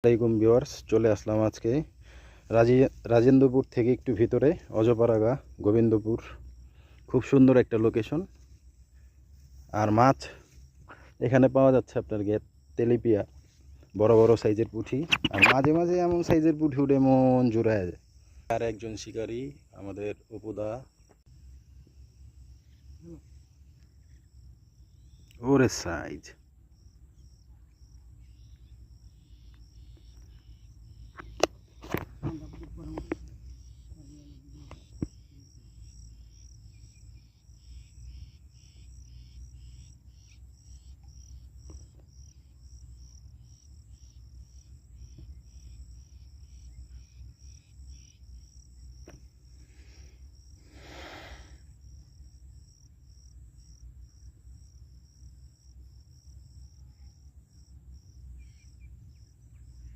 আসসালামাইকুম ভিউয়ার্স, চলে আসলাম আজকে রাজেন্দ্রপুর থেকে একটু ভিতরে অজপাড়াগা গোবিন্দপুর। খুব সুন্দর একটা লোকেশন। আর মাছ এখানে পাওয়া যাচ্ছে আপনার তেলাপিয়া, বড় বড় সাইজের পুঁটি। আর মাঝে মাঝে এমন সাইজের পুঁটি উঠে মন জুড়ায় যায়। আর একজন শিকারী আমাদের অপুদা। ওরে সাইজ!